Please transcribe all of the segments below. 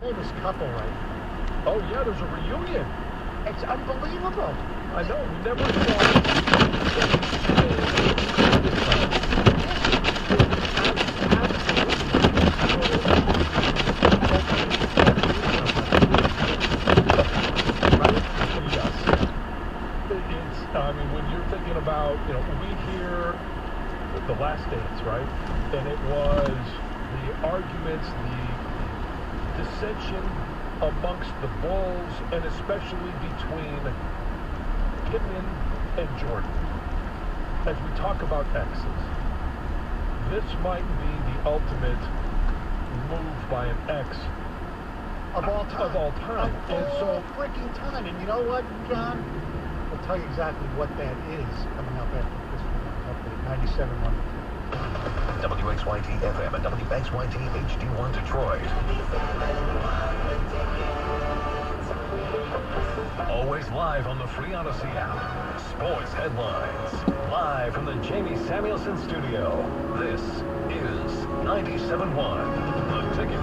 Famous couple right now. Oh, yeah, there's a reunion. It's unbelievable. I know, we never I mean, when you're thinking about, we hear the Last Dance, right? And it was the arguments, the dissension amongst the Bulls, and especially between Pippen and Jordan. As we talk about exes, this might be the ultimate move by an ex Of all time. Of all time. And so freaking time. And you know what, John? I'll tell you exactly what that is coming up after this update. 97.1. WXYT FM and WXYT HD1 Detroit. Always live on the free Odyssey app. Sports headlines. Live from the Jamie Samuelson studio. This is 97.1. The Ticket.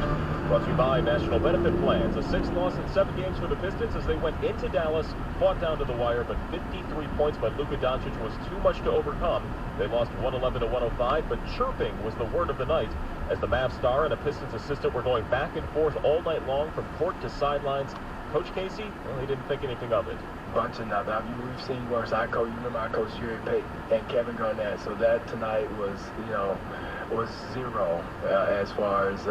Brought to you by National Benefit Plans. A 6th loss in 7 games for the Pistons as they went into Dallas, fought down to the wire, but 53 points by Luka Doncic was too much to overcome. They lost 111-105, but chirping was the word of the night as the Mavs star and a Pistons assistant were going back and forth all night long from court to sidelines. Coach Casey, well, he didn't think anything of it. Bunch of nothing. I mean, we've seen worse. You remember I coached Jerry Payton and Kevin Garnett, so that tonight was, was zero as far as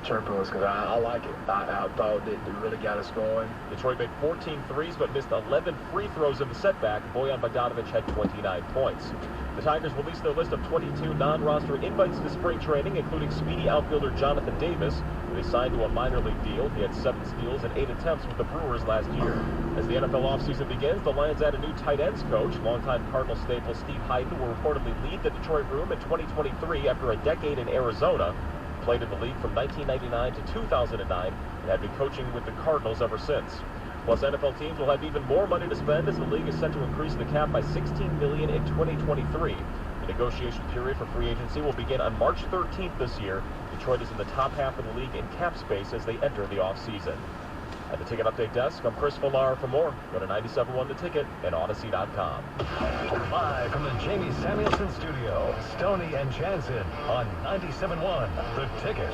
chirping was concerned. I like it. I thought that it really got us going. Detroit made 14 threes but missed 11 free throws in the setback. Bojan Bogdanovic had 29 points. The Tigers released their list of 22 non-roster invites to spring training, including speedy outfielder Jonathan Davis, who they signed to a minor league deal. He had 7 steals and 8 attempts with the Brewers last year. As the NFL offseason begins, the Lions add a new tight ends coach. Longtime Cardinal staple Steve Hyden will reportedly lead the Detroit Room in 2023 after a decade in Arizona. He played in the league from 1999 to 2009 and had been coaching with the Cardinals ever since. Plus, NFL teams will have even more money to spend as the league is set to increase the cap by $16 million in 2023. The negotiation period for free agency will begin on March 13th this year. Detroit is in the top half of the league in cap space as they enter the offseason. At the Ticket Update Desk, I'm Chris Villar. For more, go to 97.1 The Ticket and Odyssey.com. Live from the Jamie Samuelson studio, Stoney and Jansen on 97.1 The Ticket.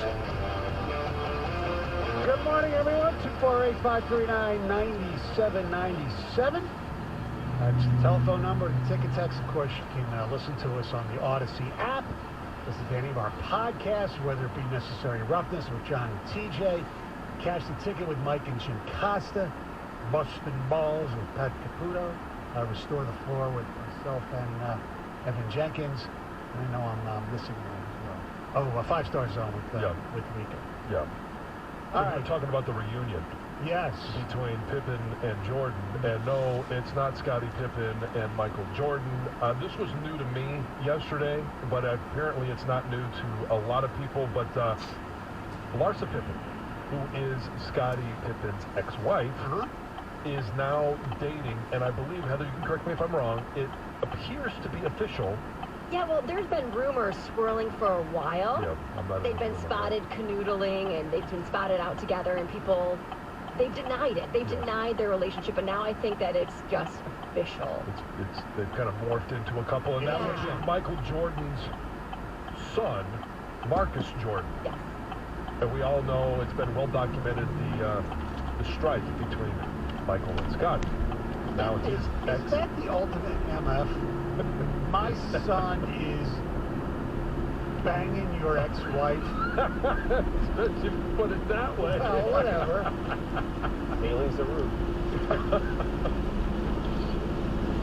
Good morning, everyone. 248-539-9797. That's the telephone number. The Ticket text, of course, you can listen to us on the Odyssey app. Listen to any of our podcasts, whether it be Necessary Roughness with John and TJ, Cash the Ticket with Mike and Jim Costa, Bustin' Balls with Pat Caputo, Restore the Floor with myself and Evan Jenkins. And I know I'm missing one as well. Oh, 5 Star Zone with Rico. Yeah. All right. We're talking about the reunion. Yes. Between Pippen and Jordan. And no, it's not Scottie Pippen and Michael Jordan. This was new to me yesterday, but apparently it's not new to a lot of people. But Larsa Pippen, who is Scottie Pippen's ex-wife, is now dating, and I believe, Heather, you can correct me if I'm wrong, it appears to be official. Yeah, well, there's been rumors swirling for a while. Yeah, they've been spotted canoodling, and they've been spotted out together, and people, they've denied it. They've denied their relationship, and now I think that it's just official. They've kind of morphed into a couple, and that was Michael Jordan's son, Marcus Jordan. Yes. And we all know, it's been well documented, the strife between Michael and Scottie. Now is that the ultimate MF? My son is banging your ex-wife. Since you put it that way. Well, whatever. Feelings are rude.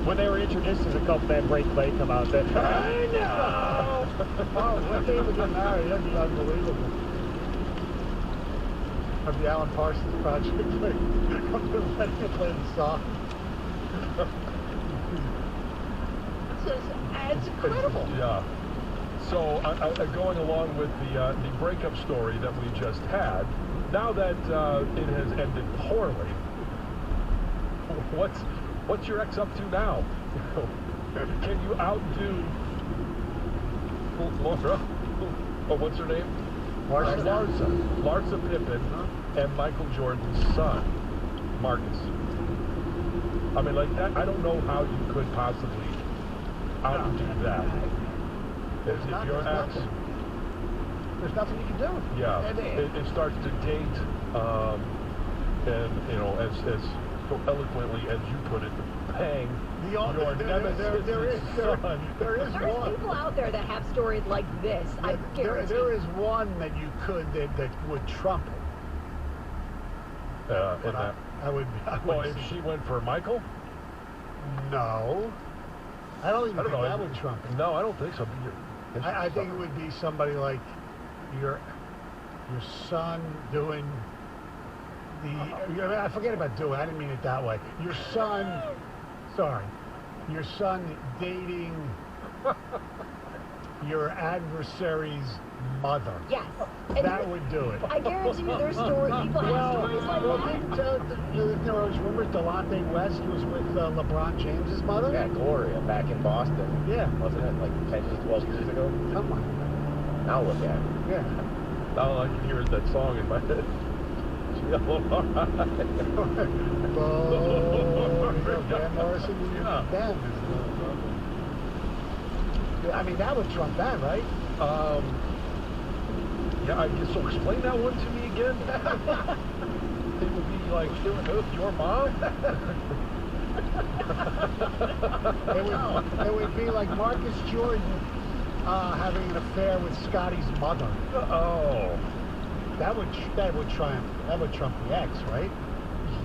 When they were introduced as a couple, that Ray Clay come out there. I know! Oh, when they would get married, that'd be unbelievable. Of the Alan Parsons Project. Come to let you play the song. It's incredible. Yeah. So, going along with the breakup story that we just had, now that it has ended poorly, what's your ex up to now? Can you outdo Laura? Oh, what's her name? Larsa Larsa Pippen. and Michael Jordan's son, Marcus. I mean, like that. I don't know how you could possibly outdo that. If your ex, there's nothing you can do. yeah, it starts to date, and you know, as so eloquently as you put it, bang your nemesis son. There is There's one. people out there that have stories like this. I guarantee. There is one that you could that would trump it. And But that. I would. Well, if she went for Michael, No. I don't even I don't think know. that would trump it. No, I don't think so. I think it would be somebody like your son doing the. I mean, I forget about doing. I didn't mean it that way. Your son. Sorry. Your son dating your adversary's mother. Yes. And That would do it. I guarantee you there's stories. People have stories like that. There was rumors Delonte West was with LeBron James's mother. Yeah, Gloria back in Boston. Yeah. Wasn't it like 10, 12 years ago? Something like Now look at it. that. Yeah. All I can hear is that song in my head. Van Morrison, Yeah. Ben. I mean, that would trump that, right? Yeah, I guess so. Explain that one to me again. It would be like your mom. It would be like Marcus Jordan having an affair with Scotty's mother. Oh, That would triumph. That would trump the ex, right?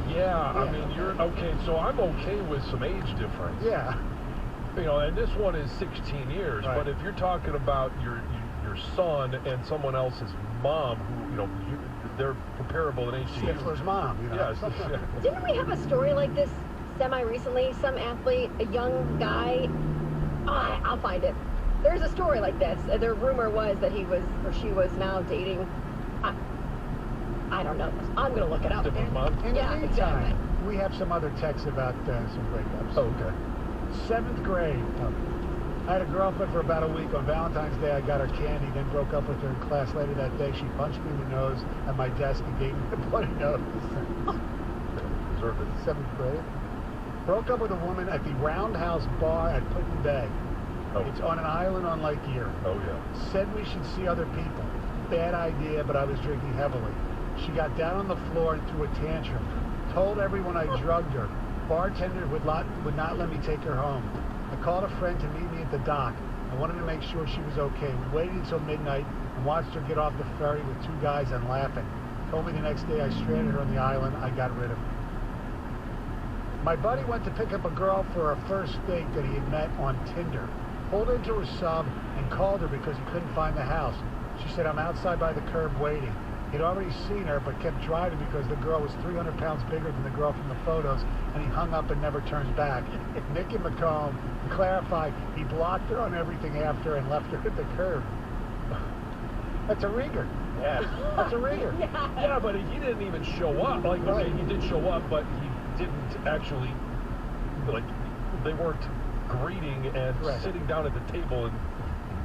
yeah. I mean, you're okay. So I'm okay with some age difference. Yeah. You know, and this one is 16 years. Right. But if you're talking about your son and someone else's mom, who they're comparable in age to you. Stifler's mom, you know. Yes. Didn't we have a story like this semi-recently? Some athlete, a young guy. Oh, I'll find it. There's a story like this. The rumor was that he was or she was now dating. I don't know. I'm gonna look it up. Stifler's mom. In the Yeah, meantime, exactly. we have some other texts about some breakups. Oh, okay. 7th grade. I had a girlfriend for about a week. On Valentine's Day, I got her candy, then broke up with her in class. Later that day, she punched me in the nose at my desk and gave me a bloody nose. Deserve it. 7th grade. Broke up with a woman at the Roundhouse Bar at Put-in Bay. Oh. It's on an island on Lake Erie. Oh, yeah. Said we should see other people. Bad idea, but I was drinking heavily. She got down on the floor and threw a tantrum. Told everyone I drugged her. Bartender would not let me take her home. I called a friend to meet me at the dock. I wanted to make sure she was okay. We waited until midnight and watched her get off the ferry with 2 guys and laughing. Told me the next day I stranded her on the island. I got rid of her. My buddy went to pick up a girl for a first date that he had met on Tinder. Pulled into her sub and called her because he couldn't find the house. She said, I'm outside by the curb waiting. He'd already seen her but kept driving because the girl was 300 pounds bigger than the girl from the photos, and he hung up and never turned back. Nicky McComb, to clarify, he blocked her on everything after and left her at the curb. That's a ringer. Yeah. That's a ringer. Yeah, but he didn't even show up. Like, okay, he did show up, but he didn't actually, like, they weren't greeting and Correct. sitting down at the table and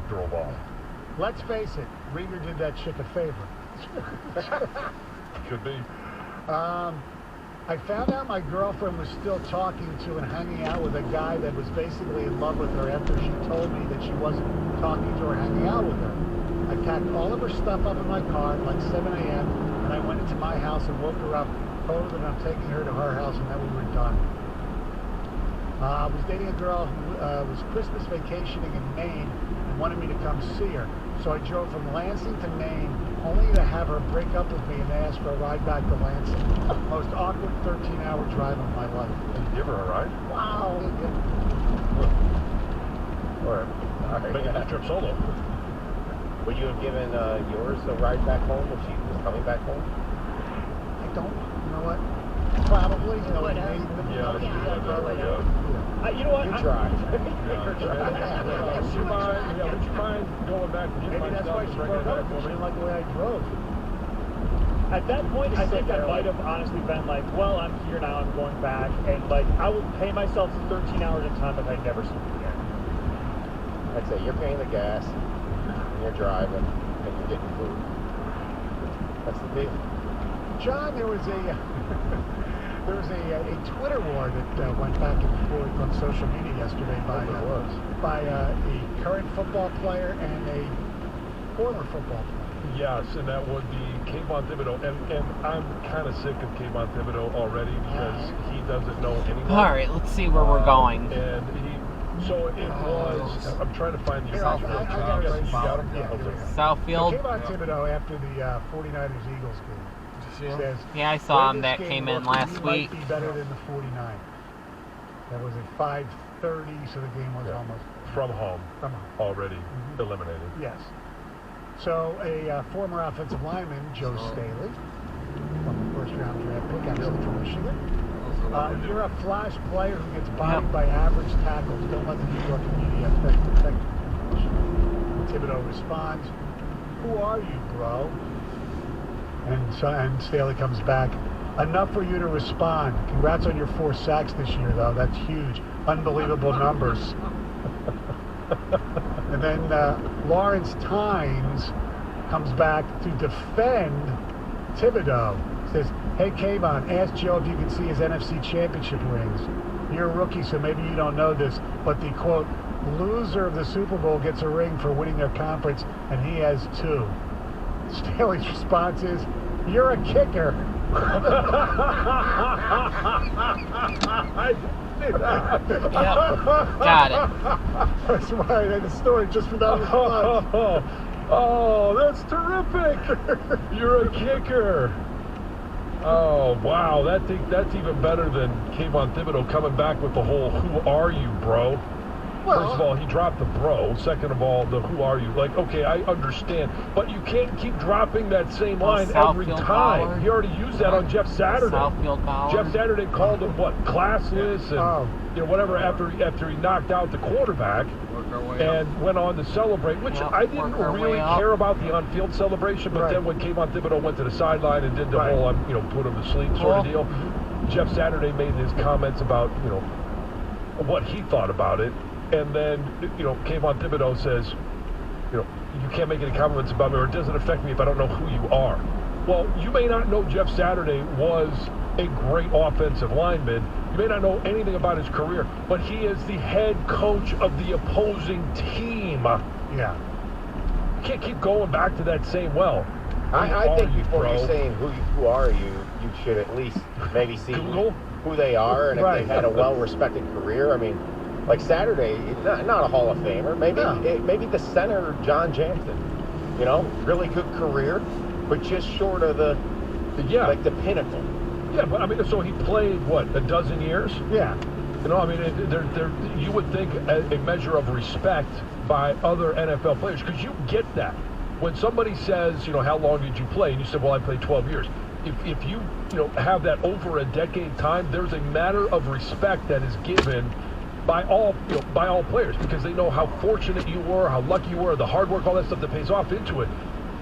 drove off. Let's face it, Rieger did that chick a favor. Could be. I found out my girlfriend was still talking to and hanging out with a guy that was basically in love with her after she told me that she wasn't talking to or hanging out with her. I packed all of her stuff up in my car at like 7 a.m. and I went into my house and woke her up, told her that I'm taking her to her house and that we were done. I was dating a girl who was Christmas vacationing in Maine and wanted me to come see her. So I drove from Lansing to Maine only to have her break up with me and ask for a ride back to Lansing. Most awkward 13-hour drive of my life. Did you give her a ride? Wow. Or Making the trip solo. would you have given yours a ride back home if she was coming back home? I don't, you know what? Probably, you know, Would've. Maine, Yeah, Yeah, I probably, would've. yeah. You know what? You tried. Would you mind going back and getting maybe my that's stuff why and she bringing it broke back up, for because she me? didn't like the way I drove. At that point, I think I might have honestly been like, well, I'm here now, I'm going back, and like, I would pay myself 13 hours at a time if I never see you again. I'd say you're paying the gas, and you're driving, and you're getting food. That's the deal. John, there was a there was a Twitter war that went back and forth on social media yesterday by a current football player and a former football player. Yes, and that would be Kayvon Thibodeau. And I'm kind of sick of Kayvon Thibodeau already because he doesn't know anyone. All right, let's see where we're going. And so it was, I'm trying to find the Southfield. You got him? Yeah, Okay. Southfield. So Kayvon Thibodeau, after the 49ers-Eagles game, says, Yeah, I saw him. "Way That this came game in looked, last we week. might be better than the 49ers. That was at 5:30, so the game was almost From home, from home. already eliminated. Yes. So a former offensive lineman, Joe Staley, from the first-round draft pick out of Central Michigan. You're a flash player who gets bodied by average tackles. Don't let the New York media affect your position. Thibodeau responds, "Who are you, bro?" And Staley comes back, "Enough for you to respond. Congrats on your 4 sacks this year, though. That's huge. Unbelievable numbers." And then Lawrence Tynes comes back to defend Thibodeau. Says, "Hey, Kayvon, ask Joe if you can see his NFC Championship rings. You're a rookie, so maybe you don't know this, but the, quote, loser of the Super Bowl gets a ring for winning their conference, and he has 2. Staley's response is, "You're a kicker." Got it. That's why I had the story just for that response. Oh, that's terrific! You're a kicker. Oh, wow. That's even better than Kayvon Thibodeau coming back with the whole, "Who are you, bro?" First of all, he dropped the bro. Second of all, the "who are you?" Like, okay, I understand. But you can't keep dropping that same line every Southfield time. College. He already used that on Jeff Saturday. Southfield College. Jeff Saturday called him, what, classless and whatever after he knocked out the quarterback and went on to celebrate, which I didn't really care about the on-field celebration, but then when Kayvon Thibodeau went to the sideline and did the whole, put him to sleep sort of deal, Jeff Saturday made his comments about, what he thought about it. And then, Kayvon Thibodeau says, you can't make any comments about me, or it doesn't affect me if I don't know who you are. Well, you may not know Jeff Saturday was a great offensive lineman. You may not know anything about his career, but he is the head coach of the opposing team. Yeah. You can't keep going back to that same well. I think before you're saying who are you should at least maybe see Google who they are and if they've had a well-respected career. I mean, like Saturday, not a Hall of Famer. Maybe the center, John Jansen. Really good career, but just short of the pinnacle. Yeah, but I mean, so he played what, a dozen years? Yeah. You would think a measure of respect by other NFL players, because you get that when somebody says, how long did you play, and you said, well, I played 12 years. If you have that over a decade time, there's a matter of respect that is given by all players, because they know how fortunate you were, how lucky you were, the hard work, all that stuff that pays off into it.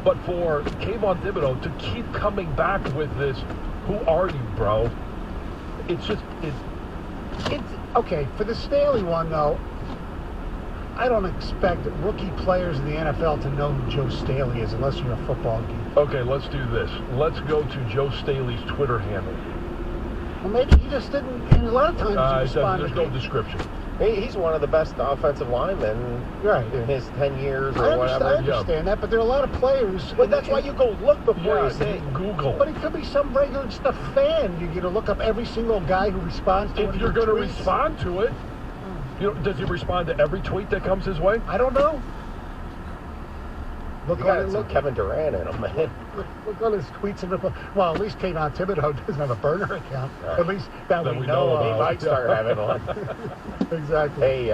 But for Kayvon Thibodeau to keep coming back with this, "Who are you, bro?" It's okay. For the Staley one, though, I don't expect rookie players in the NFL to know who Joe Staley is unless you're a football geek. Okay, let's do this. Let's go to Joe Staley's Twitter handle. Well, maybe he just didn't. And a lot of times he responded. There's no description. He's one of the best offensive linemen in his 10 years or whatever. I understand that, but there are a lot of players. But that's why you go look before you say Google. But it could be some regular stuff fan. You're going to look up every single guy who responds to If you're going to respond to it, does he respond to every tweet that comes his way? I don't know. Look on Kevin Durant in him, man. Look on his tweets and well, at least Kayvon Thibodeau doesn't have a burner account. At least that we know of. He might start having one. Exactly. Hey,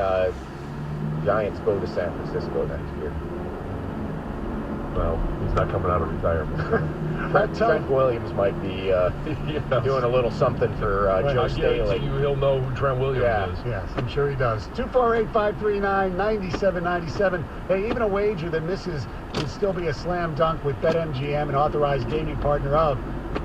Giants go to San Francisco next year. Well, he's not coming out of retirement. Trent Williams might be doing a little something for Joe Staley. He'll know who Trent Williams is. Yes, I'm sure he does. 248-539-9797. Hey, even a wager that misses can still be a slam dunk with BetMGM, an authorized gaming partner of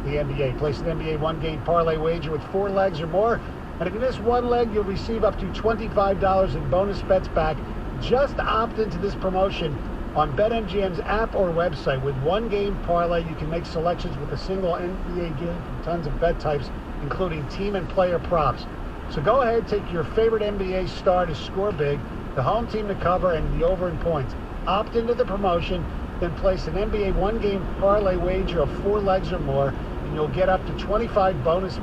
the NBA. Place an NBA one-game parlay wager with 4 legs or more, and if you miss one leg, you'll receive up to $25 in bonus bets back. Just opt into this promotion On BetMGM's app or website, with one game parlay, you can make selections with a single NBA game from tons of bet types, including team and player props. So go ahead, take your favorite NBA star to score big, the home team to cover, and the over in points. Opt into the promotion, then place an NBA one-game parlay wager of 4 legs or more, and you'll get up to 25 bucks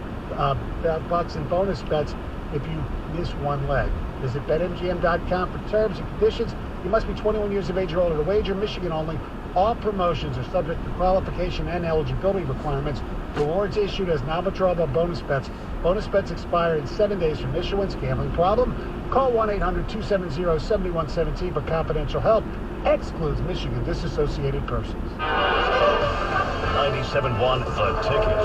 in bonus bets if you miss one leg. Visit BetMGM.com for terms and conditions. You must be 21 years of age or older to wager. Michigan only. All promotions are subject to qualification and eligibility requirements. Rewards issued as non-withdrawable bonus bets. Bonus bets expire in 7 days from issuance. Gambling problem? Call 1-800-270-7117 for confidential help. Excludes Michigan disassociated persons. 97.1 The Ticket.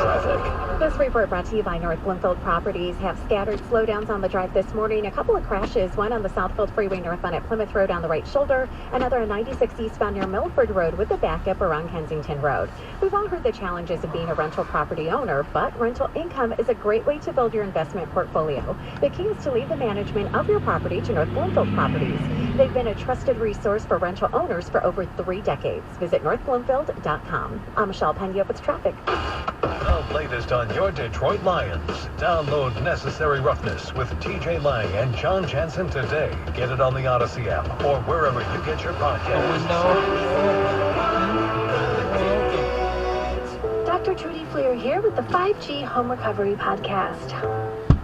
Traffic. This report brought to you by North Bloomfield Properties. Have scattered slowdowns on the drive this morning. A couple of crashes, one on the Southfield Freeway northbound at Plymouth Road on the right shoulder, another on 96 eastbound near Milford Road with a backup around Kensington Road. We've all heard the challenges of being a rental property owner, but rental income is a great way to build your investment portfolio. The key is to leave the management of your property to North Bloomfield Properties. They've been a trusted resource for rental owners for over 3 decades. Visit northbloomfield.com. I'm Michelle Pena with traffic. The latest on your Detroit Lions. Download Necessary Roughness with TJ Lang and John Jansen today. Get it on the Odyssey app or wherever you get your podcasts. Dr. Trudy Fleer here with the 5G Home Recovery Podcast.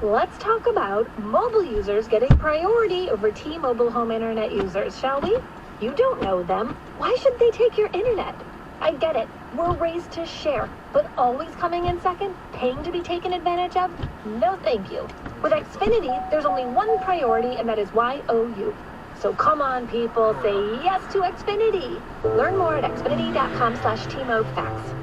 Let's talk about mobile users getting priority over T-Mobile home internet users, shall we? You don't know them. Why should they take your internet? I get it. We're raised to share, but always coming in second, paying to be taken advantage of? No thank you. With Xfinity, there's only one priority, and that is YOU. So come on, people, say yes to Xfinity. Learn more at xfinity.com/TMoveFax.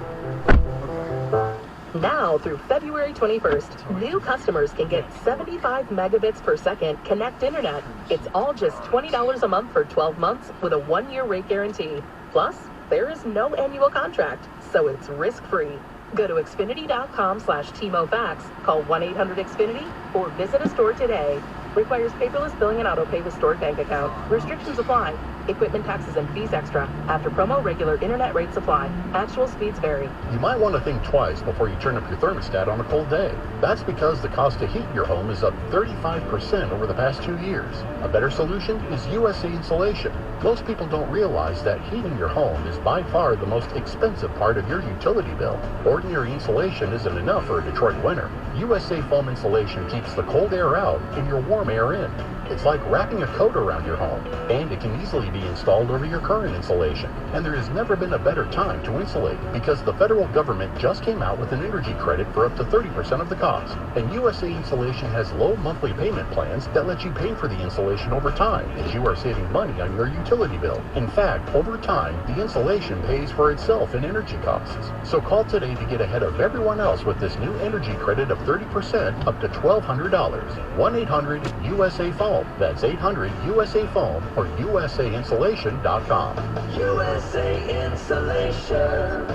Now through February 21st, new customers can get 75 megabits per second Connect Internet. It's all just $20 a month for 12 months with a 1-year rate guarantee. Plus, there is no annual contract, so it's risk-free. Go to Xfinity.com/TMoveFax, call 1-800-XFINITY, or visit a store today. Requires paperless billing and autopay with stored bank account. Restrictions apply. Equipment taxes and fees extra. After promo, regular internet rates apply. Actual speeds vary. You might want to think twice before you turn up your thermostat on a cold day. That's because the cost to heat your home is up 35% over the past 2 years. A better solution is USA Insulation. Most people don't realize that heating your home is by far the most expensive part of your utility bill. Ordinary insulation isn't enough for a Detroit winter. USA Foam Insulation keeps the cold air out and your warm air in. It's like wrapping a coat around your home, and it can easily be installed over your current insulation. And there has never been a better time to insulate because the federal government just came out with an energy credit for up to 30% of the cost. And USA Insulation has low monthly payment plans that let you pay for the insulation over time as you are saving money on your utility bill. In fact, over time, the insulation pays for itself in energy costs. So call today to get ahead of everyone else with this new energy credit of 30% up to $1,200. 1-800-USA-FOAM. That's 800-USA-FOAM or USAinsulation.com. USA Insulation.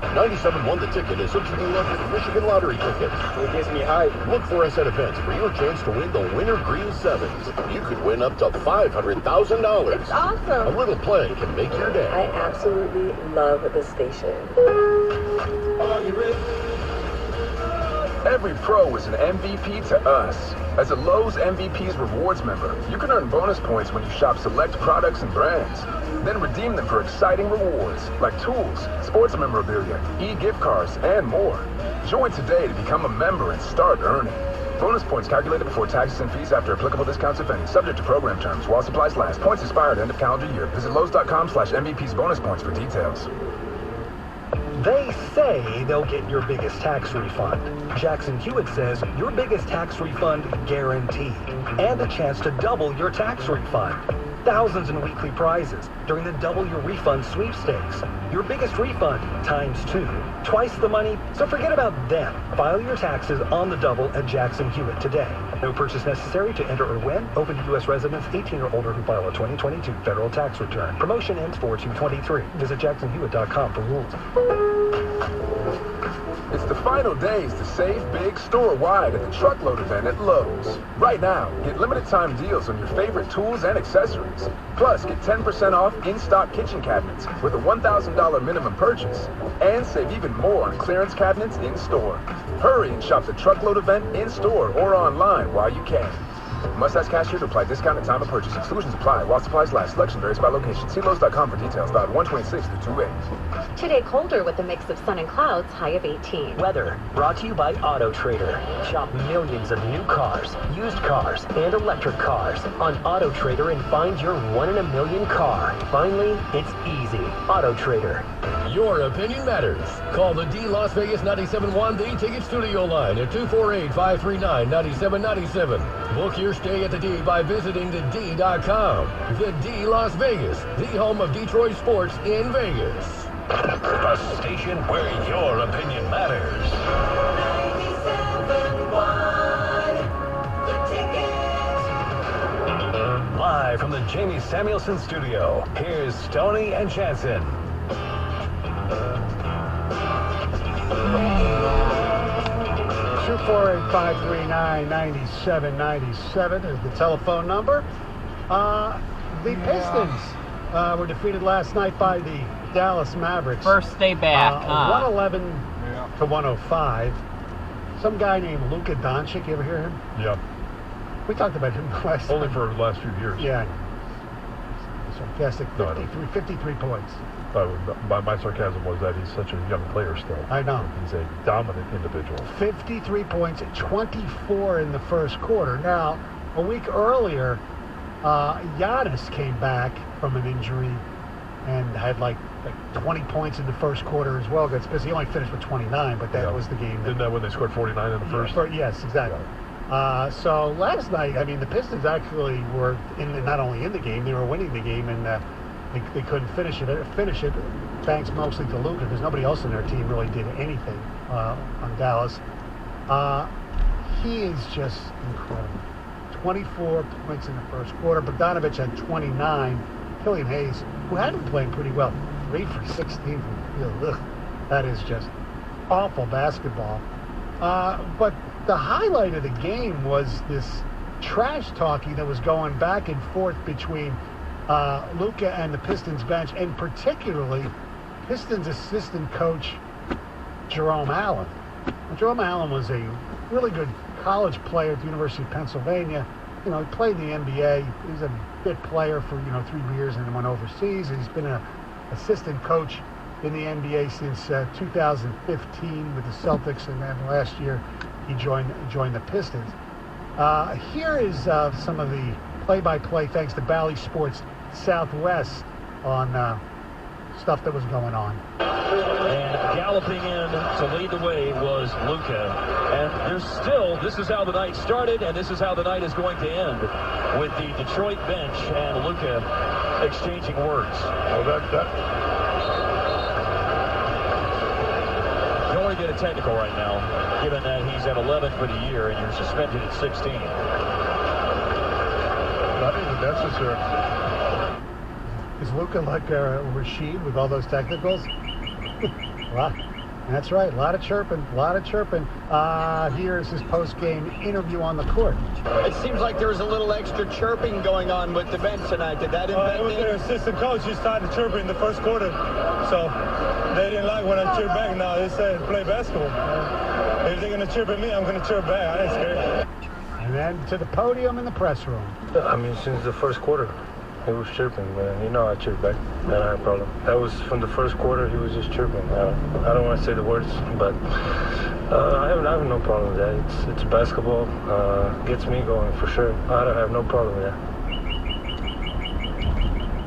97.1 The Ticket is hosting 11 Michigan lottery tickets. It gets me hyped. Look for us at events for your chance to win the Winter Green Sevens. You could win up to $500,000. It's awesome. A little play can make your day. I absolutely love the station. Are you ready? Every pro is an MVP to us. As a Lowe's MVP's Rewards member, you can earn bonus points when you shop select products and brands. Then redeem them for exciting rewards like tools, sports memorabilia, e-gift cards, and more. Join today to become a member and start earning. Bonus points calculated before taxes and fees after applicable discounts, if any. Subject to program terms while supplies last. Points expire at end of calendar year. Visit Lowe's.com/MVP's bonus points for details. They say they'll get your biggest tax refund. Jackson Hewitt says your biggest tax refund guaranteed. And a chance to double your tax refund. Thousands in weekly prizes during the Double Your Refund sweepstakes. Your biggest refund ×2. Twice the money, so forget about them. File your taxes on the double at Jackson Hewitt today. No purchase necessary to enter or win. Open to U.S. residents 18 or older who file a 2022 federal tax return. Promotion ends 4/2/23. Visit jacksonhewitt.com for rules. It's the final days to save big store-wide at the Truckload event at Lowe's. Right now, get limited-time deals on your favorite tools and accessories. Plus, get 10% off in-stock kitchen cabinets with a $1,000 minimum purchase. And save even more on clearance cabinets in-store. Hurry and shop the Truckload event in-store or online while you can. Must ask cashier to apply discount at time of purchase. Exclusions apply while supplies last. Selection varies by location. See Lowe's.com for details. About 126 through 28. Today colder with a mix of sun and clouds, high of 18. Weather brought to you by Auto Trader. Shop millions of new cars, used cars, and electric cars on Auto Trader and find your 1 in a million car. Finally, it's easy. Auto Trader. Your opinion matters. Call the D Las Vegas 97.1 The Ticket Studio line at 248-539-9797. Book your stay at the D by visiting thed.com. The D Las Vegas, the home of Detroit sports in Vegas. The station where your opinion matters. 97.1 The Ticket. Live from the Jamie Samuelson studio, here's Stoney and Jansen. 248-539-9797 is the telephone number. The Pistons were defeated last night by the Dallas Mavericks. First day back, 111 to 105. Some guy named Luka Doncic, you ever hear him? Yeah. We talked about him last Only for the last few years. Yeah. Sarcastic. 53 points. My sarcasm was that he's such a young player still. I know. He's a dominant individual. 53 points, 24 in the first quarter. Now, a week earlier, Giannis came back from an injury and had like 20 points in the first quarter as well. Because he only finished with 29, but that was the game. Isn't that when they scored 49 in the first? Yes, exactly. So last night, I mean, the Pistons actually were not only in the game, they were winning the game, and they couldn't finish it. Thanks mostly to Luka, because nobody else in their team really did anything on Dallas. He is just incredible. 24 points in the first quarter. Bogdanovich had 29. Killian Hayes, who had been playing pretty well, 3 for 16 from the field. Ugh, that is just awful basketball. But the highlight of the game was this trash talking that was going back and forth between Luka and the Pistons bench, and particularly Pistons assistant coach Jerome Allen. Jerome Allen was a really good college player at the University of Pennsylvania. You know, he played in the NBA. He was a bit player for 3 years and then went overseas. He's been an assistant coach in the NBA since 2015 with the Celtics, and then last year he joined the Pistons. Here is some of the play-by-play, thanks to Bally Sports Southwest, on stuff that was going on. And galloping in to lead the way was Luka. And this is how the night started, and this is how the night is going to end, with the Detroit bench and Luka exchanging words. Well, Don't want to get a technical right now, given that he's at 11 for the year and you're suspended at 16. Not even necessary. Is Luka like Rashid with all those technicals? That's right, a lot of chirping. Here's his post-game interview on the court. It seems like there was a little extra chirping going on with the bench tonight. Did that impact it was their assistant coach who started chirping in the first quarter. So they didn't like when I chirped back. Now they said play basketball. If they're going to chirp at me, I'm going to chirp back. I ain't scared. And then to the podium in the press room. I mean, since the first quarter, he was chirping, man. I chirped back. I don't have a problem. That was from the first quarter, he was just chirping. I don't want to say the words, but I have no problem with that. It's basketball. Gets me going for sure. I don't have no problem with that.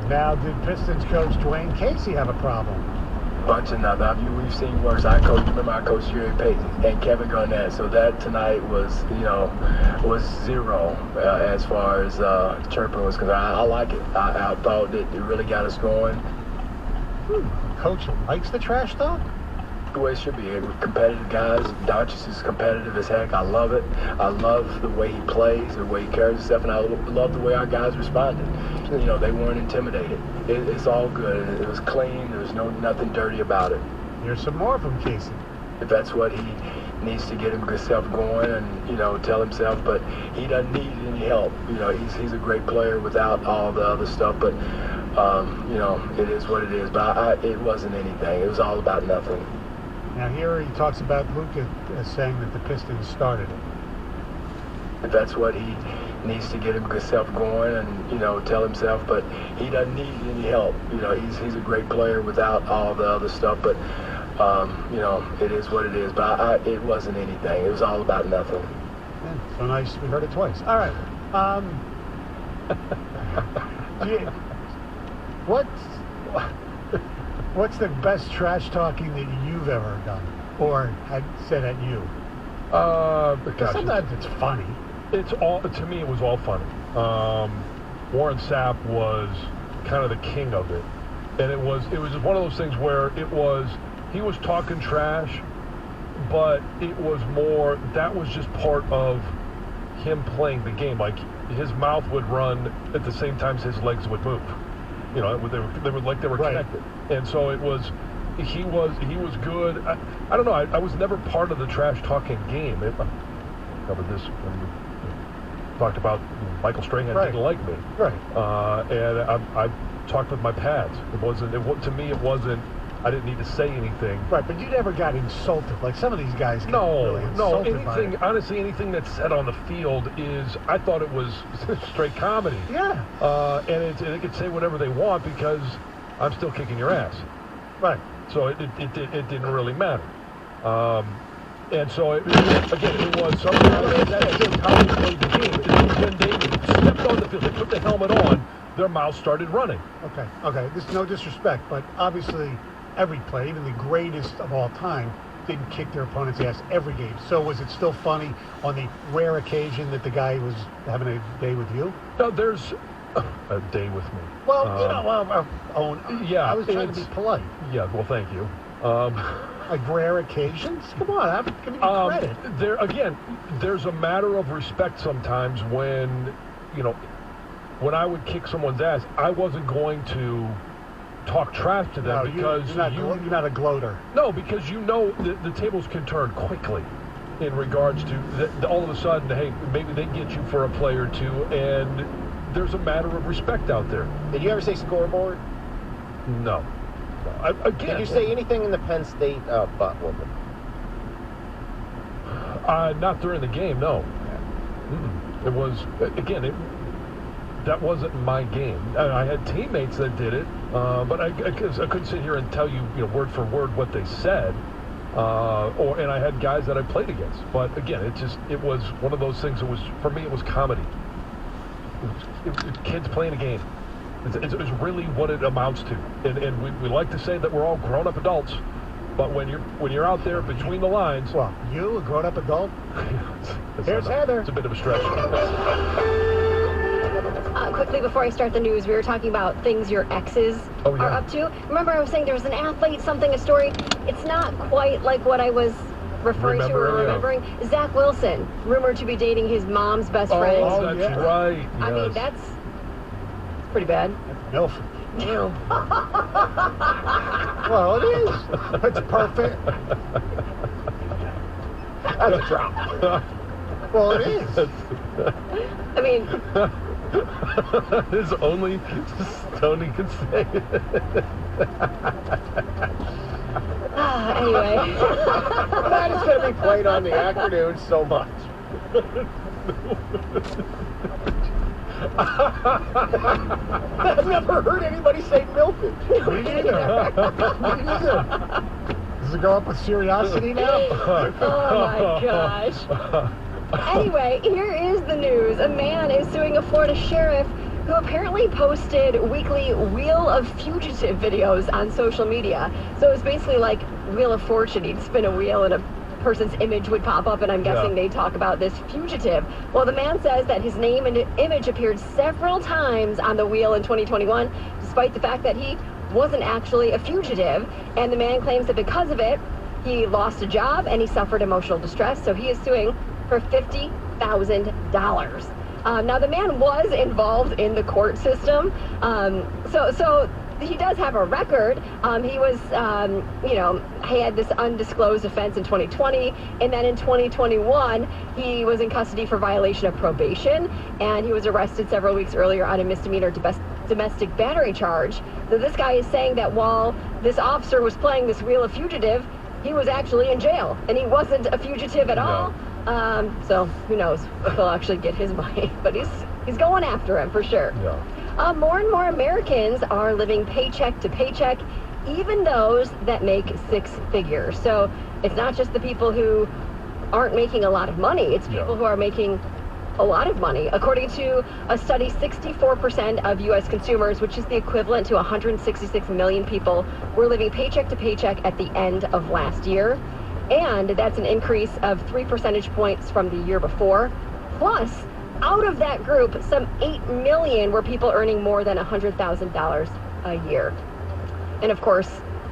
Now, did Pistons coach Dwayne Casey have a problem? Bunch of nothing. We've seen worse. Remember I coached Jerry Payton and Kevin Garnett. So that tonight was zero as far as chirping was concerned. I like it. I thought that it really got us going. Coach likes the trash talk? The way it should be. With competitive guys. Doncic is competitive as heck. I love it. I love the way he plays, the way he carries himself, and I love the way our guys responded. They weren't intimidated. It's all good. It was clean. There was nothing dirty about it. Here's some more from Casey. if that's what he needs to get himself going and, you know, tell himself, but he doesn't need any help. You know, he's a great player without all the other stuff, but, you know, it is what it is. But it wasn't anything. It was all about nothing. Now here he talks about Luka saying that the Pistons started it. If that's what he needs to get himself going and, you know, tell himself, but he doesn't need any help. You know, he's a great player without all the other stuff, but, you know, it is what it is. But it wasn't anything. It was all about nothing. Yeah, so nice. We heard it twice. All right. What's the best trash talking that you've ever done or had said at you? Because sometimes it's funny. It's all, to me, it was all funny. Warren Sapp was kind of the king of it. And it was just one of those things where he was talking trash, but it was more, that was just part of him playing the game. Like, his mouth would run at the same time as his legs would move. You know, they were connected. And so he was good. I don't know, I was never part of the trash talking game. I covered this when we talked about Michael Strahan didn't like me. Right. And I talked with my pads. To me, it wasn't, I didn't need to say anything. Right, but you never got insulted. Like some of these guys get really insulted by it. Honestly, anything that's said on the field I thought it was straight comedy. Yeah. And they could say whatever they want because I'm still kicking your ass. Right. So it didn't really matter. And so, it was something that's just how they played the game. When they stepped on the field, they put the helmet on, their mouths started running. Okay. This is no disrespect, but obviously every play, even the greatest of all time, didn't kick their opponent's ass every game. So was it still funny on the rare occasion that the guy was having a day with you? No, there's a day with me. Well, I was trying to be polite. Yeah, well, thank you. Like rare occasions? Come on, I'm giving you credit. There's a matter of respect sometimes when, you know, when I would kick someone's ass, I wasn't going to talk trash to them because you're not a gloater. No, because you know the tables can turn quickly in regards to all of a sudden, hey, maybe they get you for a play or two, and there's a matter of respect out there. Did you ever say scoreboard? No. Did you say anything in the Penn State butt whooping? Not during the game, no. It was, that wasn't my game. I had teammates that did it, but I couldn't sit here and tell you, word for word what they said. And I had guys that I played against. But again, it was one of those things. For me, it was comedy. It was kids playing a game. It's really what it amounts to. And we like to say that we're all grown-up adults, but when you're out there between the lines... Well, you, a grown-up adult? Here's Heather. It's a bit of a stretch. Quickly, before I start the news, we were talking about things your exes are up to. Remember I was saying there was an athlete, a story. It's not quite like what I was referring to or remembering. Zach Wilson, rumored to be dating his mom's best friend. Oh, that's right. Yes. I mean, that's pretty bad. That's MILF. Well, it is. It's perfect. That's a drop. Well, it is. I mean... There's only Tony can say it. Anyway. That is going to be played on the afternoon so much. I've never heard anybody say milkage. Me neither. Does it go up with Curiosity now? Oh my gosh. Anyway, here is the news. A man is suing a Florida sheriff who apparently posted weekly Wheel of Fugitive videos on social media. So it's basically like Wheel of Fortune. He'd spin a wheel and a person's image would pop up, and I'm guessing they talk about this fugitive. Well, the man says that his name and image appeared several times on the wheel in 2021, despite the fact that he wasn't actually a fugitive. And the man claims that because of it, he lost a job and he suffered emotional distress. So he is suing for $50,000. Now, the man was involved in the court system. So he does have a record. He was, he had this undisclosed offense in 2020, and then in 2021, he was in custody for violation of probation, and he was arrested several weeks earlier on a misdemeanor domestic battery charge. So this guy is saying that while this officer was playing this Wheel of Fugitive, he was actually in jail, and he wasn't a fugitive at all. So who knows if he'll actually get his money, but he's going after him for sure. Yeah. More and more Americans are living paycheck to paycheck, even those that make six figures. So it's not just the people who aren't making a lot of money, it's people who are making a lot of money. According to a study, 64% of U.S. consumers, which is the equivalent to 166 million people, were living paycheck to paycheck at the end of last year. And that's an increase of 3 percentage points from the year before. Plus, out of that group, some 8 million were people earning more than $100,000 a year. And of course,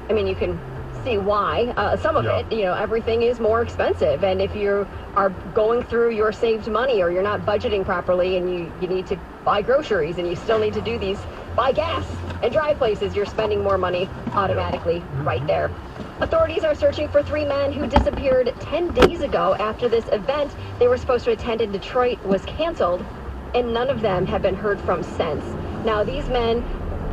I mean, you can see why. Some of it, everything is more expensive. And if you are going through your saved money, or you're not budgeting properly, and you need to buy groceries, and you still need to do buy gas and drive places, you're spending more money automatically right there. Authorities are searching for 3 men who disappeared 10 days ago after this event they were supposed to attend in Detroit was canceled, and none of them have been heard from since. Now, these men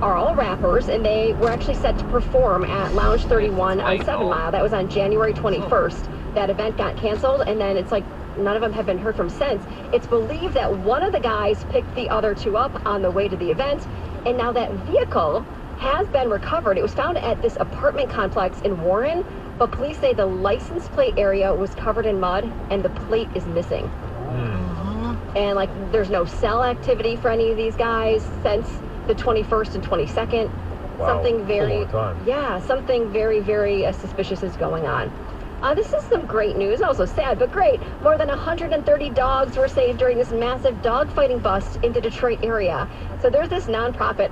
are all rappers, and they were actually set to perform at Lounge 31 on 7 Mile. That was on January 21st. That event got canceled, and then it's like none of them have been heard from since. It's believed that one of the guys picked the other 2 up on the way to the event, and now that vehicle has been recovered. It was found at this apartment complex in Warren, but police say the license plate area was covered in mud and the plate is missing. And there's no cell activity for any of these guys since the 21st and 22nd. Wow. Something very, That's a long time. something very, very suspicious is going on. This is some great news, also sad, but great. More than 130 dogs were saved during this massive dog fighting bust in the Detroit area. So there's this nonprofit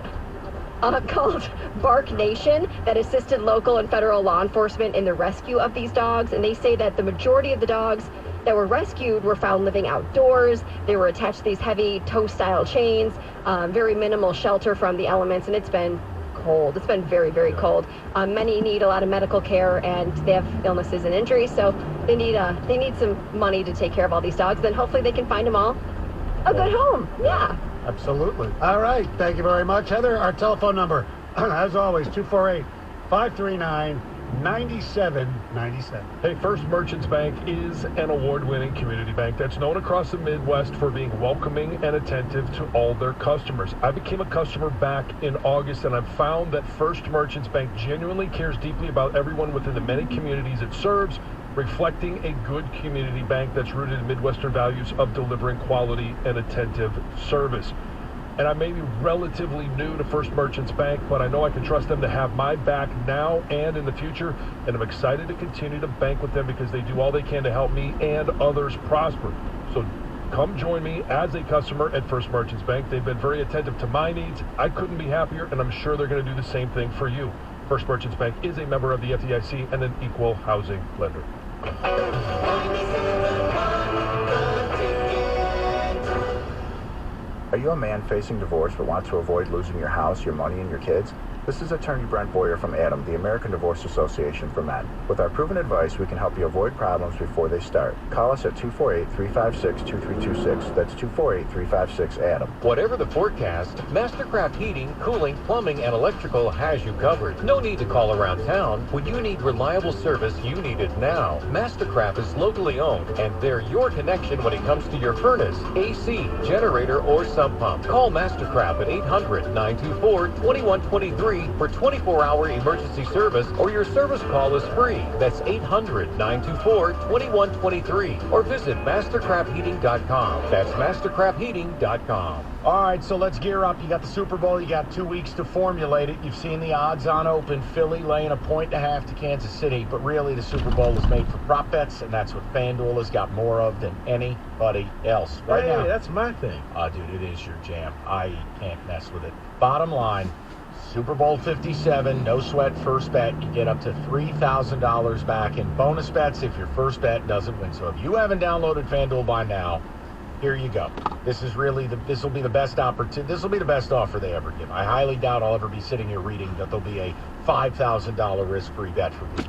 called Bark Nation that assisted local and federal law enforcement in the rescue of these dogs, and they say that the majority of the dogs that were rescued were found living outdoors. They were attached to these heavy tow-style chains, very minimal shelter from the elements, and it's been cold. It's been very, very cold. Many need a lot of medical care, and they have illnesses and injuries, so they need some money to take care of all these dogs. Then hopefully they can find them all a good home. Yeah. Absolutely. All right. Thank you very much, Heather. Our telephone number, as always, 248-539-9797. Hey, First Merchants Bank is an award-winning community bank that's known across the Midwest for being welcoming and attentive to all their customers. I became a customer back in August, and I've found that First Merchants Bank genuinely cares deeply about everyone within the many communities it serves, reflecting a good community bank that's rooted in Midwestern values of delivering quality and attentive service. And I may be relatively new to First Merchants Bank, but I know I can trust them to have my back now and in the future, and I'm excited to continue to bank with them because they do all they can to help me and others prosper. So come join me as a customer at First Merchants Bank. They've been very attentive to my needs. I couldn't be happier, and I'm sure they're going to do the same thing for you. First Merchants Bank is a member of the FDIC and an equal housing lender. Are you a man facing divorce but want to avoid losing your house, your money, and your kids? This is attorney Brent Boyer from ADAM, the American Divorce Association for Men. With our proven advice, we can help you avoid problems before they start. Call us at 248-356-2326. That's 248-356-ADAM. Whatever the forecast, Mastercraft Heating, Cooling, Plumbing, and Electrical has you covered. No need to call around town. When you need reliable service, you need it now. Mastercraft is locally owned, and they're your connection when it comes to your furnace, AC, generator, or sump pump. Call Mastercraft at 800-924-2123 for 24-hour emergency service, or your service call is free. That's 800-924-2123, or visit mastercraftheating.com. That's mastercraftheating.com. All right, so let's gear up. You got the Super Bowl. You got 2 weeks to formulate it. You've seen the odds on open. Philly laying 1.5 to Kansas City. But really, the Super Bowl is made for prop bets, and that's what FanDuel has got more of than anybody else. Right now, that's my thing. Dude, it is your jam. I can't mess with it. Bottom line, Super Bowl 57, no sweat first bet. You get up to $3,000 back in bonus bets if your first bet doesn't win. So if you haven't downloaded FanDuel by now, here you go. This will be the best opportunity. This will be the best offer they ever give. I highly doubt I'll ever be sitting here reading that there'll be a $5,000 risk-free bet for me.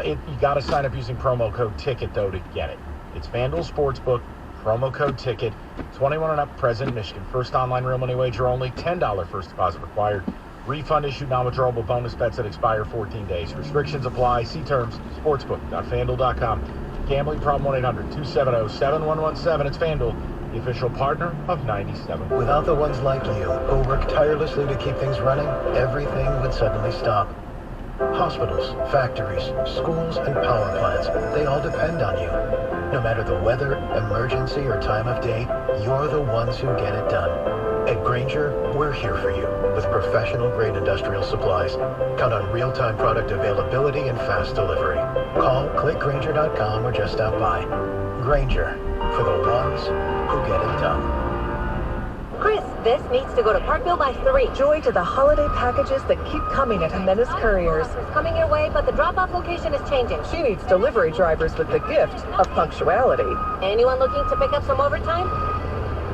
You got to sign up using promo code TICKET, though, to get it. It's FanDuel Sportsbook, promo code TICKET, 21 and up, present in Michigan. First online real money wager only, $10 first deposit required. Refund issued, non-withdrawable bonus bets that expire 14 days. Restrictions apply. See terms, sportsbook.fanduel.com. Gambling problem, 1-800-270-7117. It's FanDuel, the official partner of 97. Without the ones like you, who work tirelessly to keep things running, everything would suddenly stop. Hospitals, factories, schools, and power plants, they all depend on you. No matter the weather, emergency, or time of day, you're the ones who get it done. At Grainger, we're here for you with professional-grade industrial supplies. Count on real-time product availability and fast delivery. Call, click Grainger.com, or just stop by. Grainger, for the ones who get it done. Chris, this needs to go to Parkville by 3. Joy to the holiday packages that keep coming at Jimenez Couriers. Coming your way, but the drop-off location is changing. She needs delivery drivers with the gift of punctuality. Anyone looking to pick up some overtime?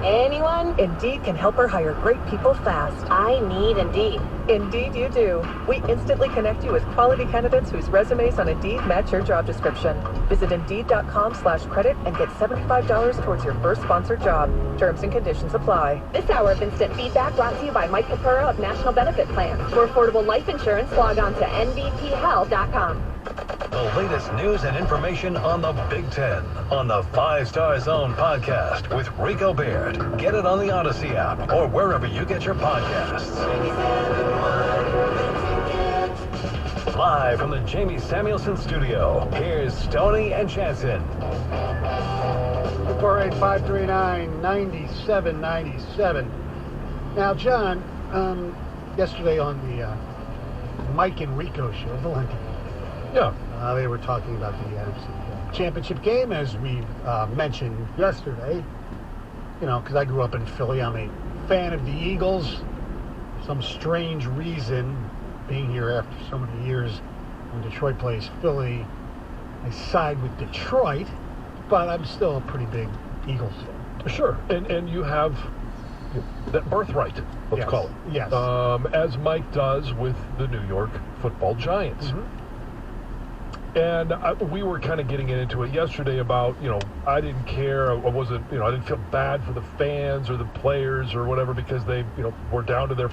Anyone? Indeed can help her hire great people fast. I need Indeed. Indeed you do. We instantly connect you with quality candidates whose resumes on Indeed match your job description. Visit Indeed.com/credit and get $75 towards your first sponsored job. Terms and conditions apply. This hour of instant feedback brought to you by Mike Capura of National Benefit Plans. For affordable life insurance, log on to nbphealth.com. The latest news and information on the Big Ten on the 5 Star Zone podcast with Rico Baird. Get it on the Odyssey app or wherever you get your podcasts. Live from the Jamie Samuelson studio, here's Stoney and Jansen. 48539-9797. Now, John, yesterday on the Mike and Rico show, Valenti. Yeah. They were talking about the NFC Championship game, as we mentioned yesterday. You know, because I grew up in Philly. I'm a fan of the Eagles. For some strange reason, being here after so many years when Detroit plays Philly, I side with Detroit, but I'm still a pretty big Eagles fan. Sure. And you have that birthright, let's call it. Yes. As Mike does with the New York Football Giants. Mm-hmm. And we were kind of getting into it yesterday about, I didn't care. I wasn't, I didn't feel bad for the fans or the players or whatever because they, were down to their